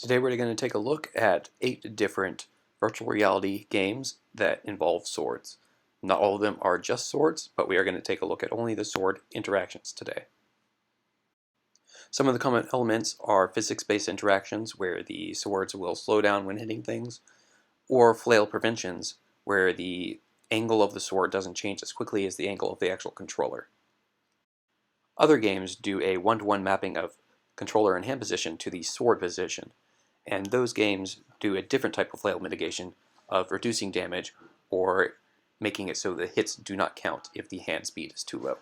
Today we're going to take a look at 8 different virtual reality games that involve swords. Not all of them are just swords, but we are going to take a look at only the sword interactions today. Some of the common elements are physics-based interactions where the swords will slow down when hitting things, or flail preventions where the angle of the sword doesn't change as quickly as the angle of the actual controller. Other games do a one-to-one mapping of controller and hand position to the sword position, and those games do a different type of flail mitigation of reducing damage or making it so the hits do not count if the hand speed is too low.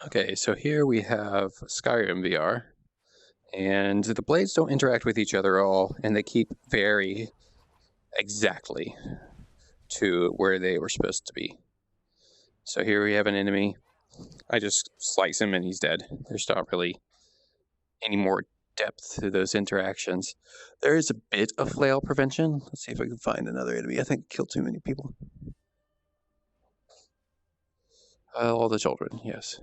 Okay, so here we have Skyrim VR, and the blades don't interact with each other at all, and they keep very exactly to where they were supposed to be. So here we have an enemy. I just slice him and he's dead. There's not really any more depth to those interactions. There is a bit of flail prevention. Let's see if I can find another enemy. I think I killed too many people. All the children, yes.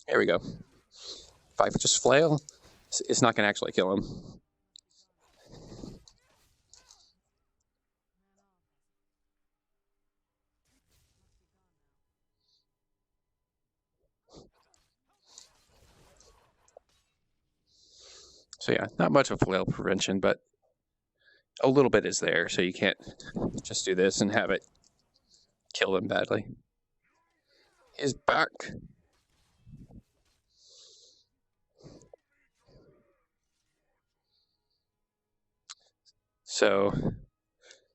There we go. If I just flail, it's not going to actually kill him. So yeah, not much of flail prevention, but a little bit is there, so you can't just do this and have it kill them badly. He's back. So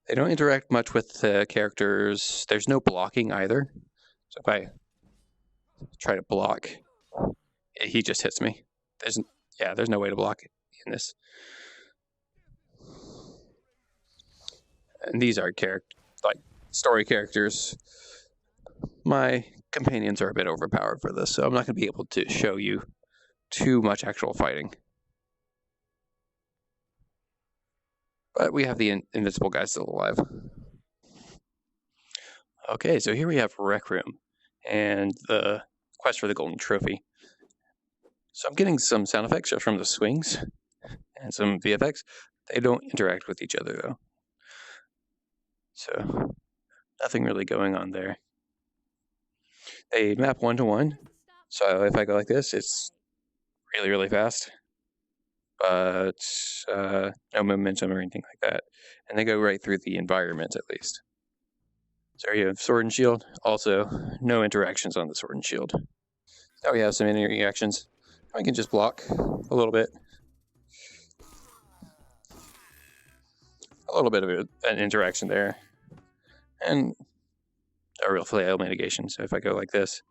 they don't interact much with the characters. There's no blocking either. So if I try to block, he just hits me. There's no way to block in this. And these are story characters. My companions are a bit overpowered for this, so I'm not going to be able to show you too much actual fighting. But we have the invincible guy still alive. Okay, so here we have Rec Room and the quest for the golden trophy. So I'm getting some sound effects just from the swings and some VFX. They don't interact with each other though. So nothing really going on there. They map 1-to-1. So if I go like this, it's really, really fast. But no momentum or anything like that. And they go right through the environment at least. So you have sword and shield. Also, no interactions on the sword and shield. Now we have some interactions. I can just block a little bit. A little bit of an interaction there. And a real flail mitigation. So if I go like this,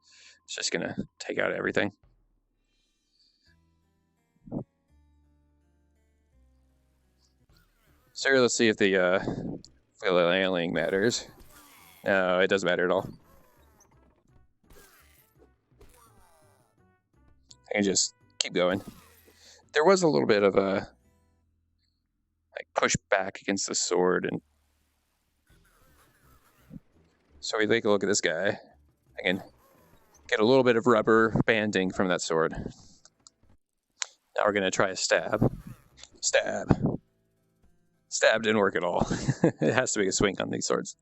it's just going to take out everything. So let's see if the flailing matters. No, it doesn't matter at all. I can just keep going. There was a little bit of a push back against the sword, and so we take a look at this guy. I can get a little bit of rubber banding from that sword. Now we're going to try a stab. Stab. Stab didn't work at all. It has to be a swing on these swords.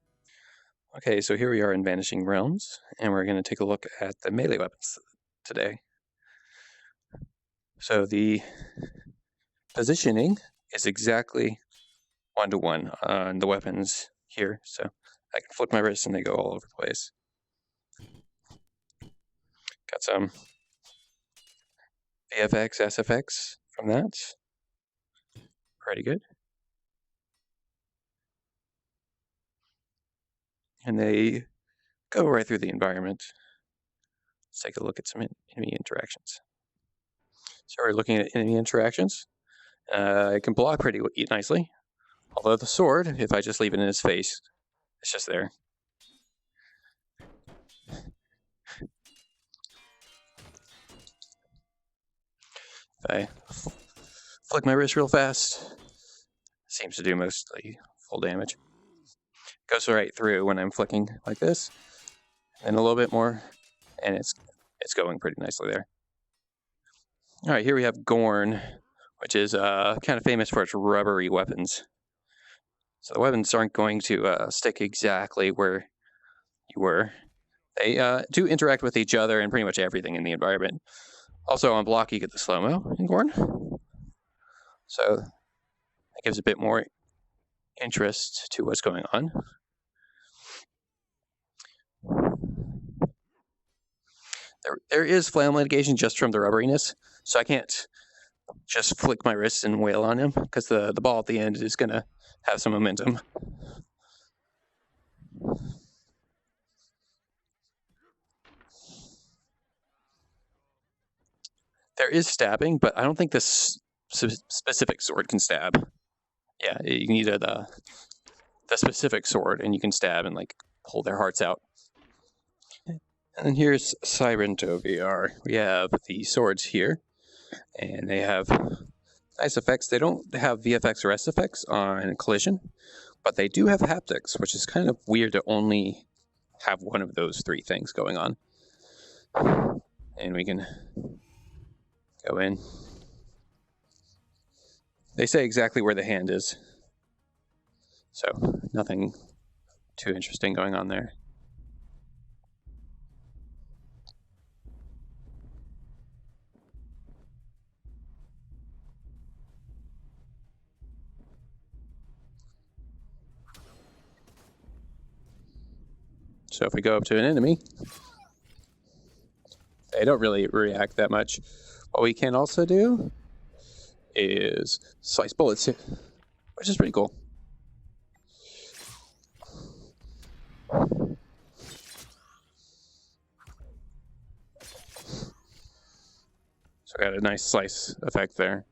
Okay, so here we are in Vanishing Realms, and we're going to take a look at the melee weapons today. So the positioning is exactly 1-to-1 on the weapons here. So I can flip my wrist and they go all over the place. Got some VFX, SFX from that. Pretty good. And they go right through the environment. Let's take a look at some enemy interactions. So we're looking at enemy interactions. It can block pretty nicely. Although the sword, if I just leave it in his face, it's just there. If I flick my wrist real fast, seems to do mostly full damage. Goes right through when I'm flicking like this, and a little bit more, and it's it's going pretty nicely there. All right, here we have Gorn, which is kind of famous for its rubbery weapons. So the weapons aren't going to stick exactly where you were. They do interact with each other and pretty much everything in the environment. Also on block, you get the slow-mo in Gorn. So that gives a bit more interest to what's going on. There is flail mitigation just from the rubberiness, so I can't just flick my wrists and wail on him, because the ball at the end is going to have some momentum. There is stabbing, but I don't think this specific sword can stab. Yeah, you need the specific sword, and you can stab and like pull their hearts out. And then here's Siren VR. We have the swords here, and they have nice effects. They don't have VFX or SFX on collision, but they do have haptics, which is kind of weird to only have one of those three things going on. And we can go in. They say exactly where the hand is, so nothing too interesting going on there. So if we go up to an enemy, they don't really react that much. What we can also do is slice bullets, which is pretty cool. So I got a nice slice effect there.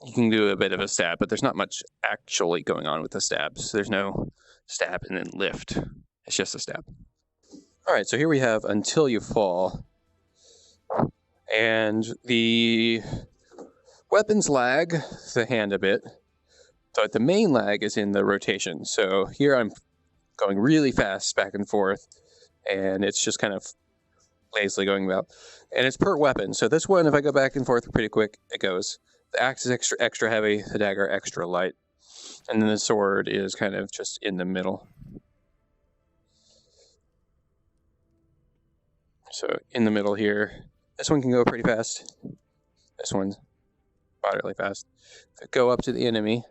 You can do a bit of a stab, but there's not much actually going on with the stabs. There's no stab and then lift. It's just a stab. All right, so here we have Until You Fall. And the weapons lag the hand a bit, but the main lag is in the rotation. So here I'm going really fast back and forth, and it's just kind of lazily going about. And it's per weapon. So this one, if I go back and forth pretty quick, it goes. The axe is extra heavy, the dagger extra light, and then the sword is kind of just in the middle. So in the middle here, this one can go pretty fast. This one's moderately fast. If I go up to the enemy,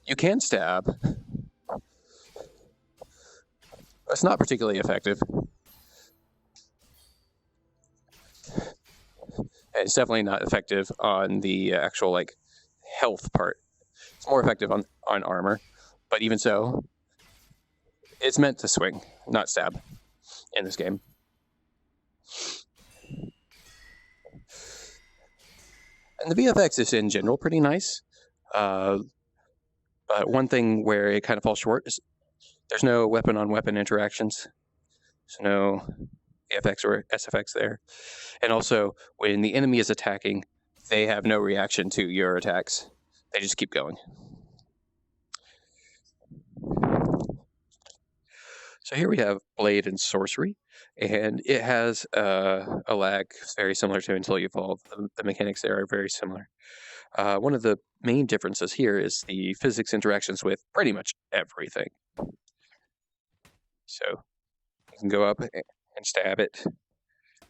you can stab. It's not particularly effective. It's definitely not effective on the actual like health part. It's more effective on armor, but even so, it's meant to swing, not stab in this game. And the VFX is in general pretty nice. But one thing where it kind of falls short is there's no weapon-on-weapon interactions. There's no VFX or SFX there. And also, when the enemy is attacking, they have no reaction to your attacks. They just keep going. So here we have Blade and Sorcery, and it has a lag very similar to Until You Fall. The mechanics there are very similar. One of the main differences here is the physics interactions with pretty much everything. So you can go up and stab it.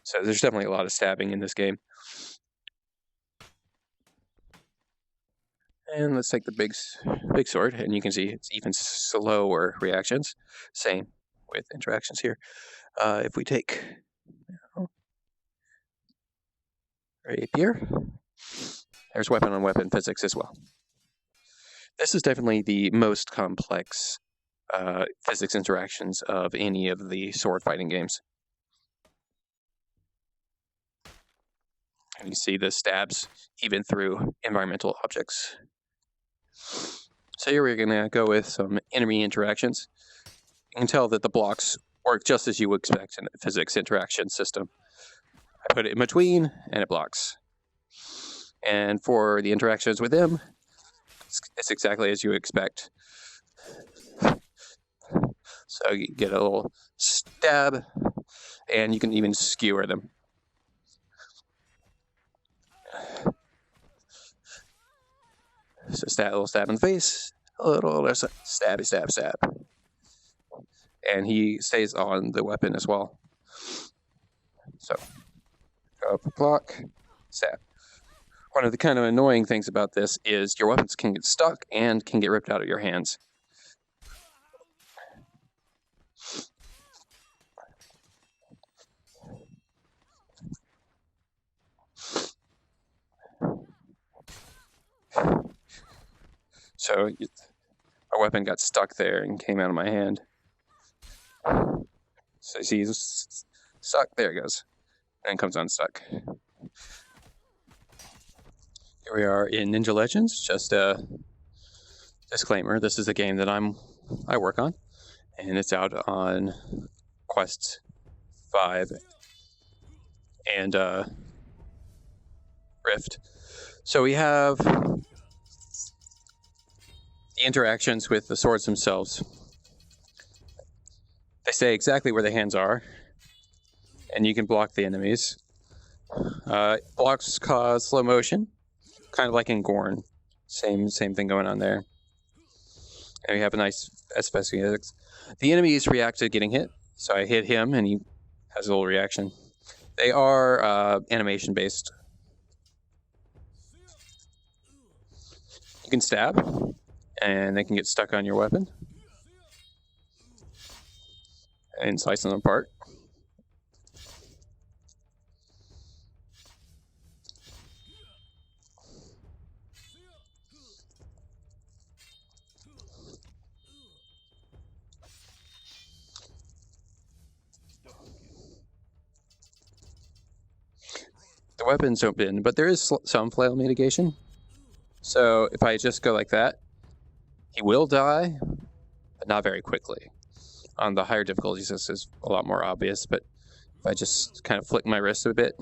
So there's definitely a lot of stabbing in this game. And let's take the big sword, and you can see it's even slower reactions. Same with interactions here. If we take rapier, there's weapon-on-weapon physics as well. This is definitely the most complex physics interactions of any of the sword fighting games. And you see the stabs even through environmental objects. So here we're going to go with some enemy interactions. You can tell that the blocks work just as you would expect in a physics interaction system. I put it in between, and it blocks. And for the interactions with him, it's exactly as you would expect. So you get a little stab, and you can even skewer them. So a little stab in the face, a little stabby, stab, stab. And he stays on the weapon as well. So, go up, block, stab. One of the kind of annoying things about this is your weapons can get stuck and can get ripped out of your hands. So our weapon got stuck there and came out of my hand. So you see he's stuck, there it goes. And comes unstuck. Here we are in Ninja Legends. Just a disclaimer, this is a game that I work on, and it's out on Quest 5 and Rift. So we have the interactions with the swords themselves. They say exactly where the hands are, and you can block the enemies. Blocks cause slow motion, kind of like in Gorn. Same thing going on there. And we have a nice specifics. The enemies react to getting hit, so I hit him, and he has a little reaction. They are animation based. You can stab, and they can get stuck on your weapon and slice them apart. The weapons don't bend, but there is some flail mitigation. So if I just go like that, he will die, but not very quickly. On the higher difficulties, this is a lot more obvious, but if I just kind of flick my wrist a bit,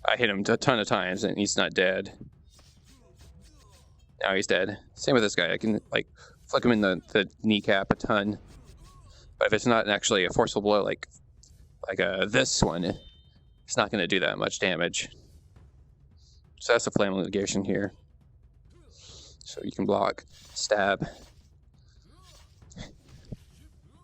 I hit him a ton of times and he's not dead. Now he's dead. Same with this guy. I can like flick him in the kneecap a ton. But if it's not actually a forceful blow like this one, it's not going to do that much damage. So that's the flame mitigation here. So you can block, stab,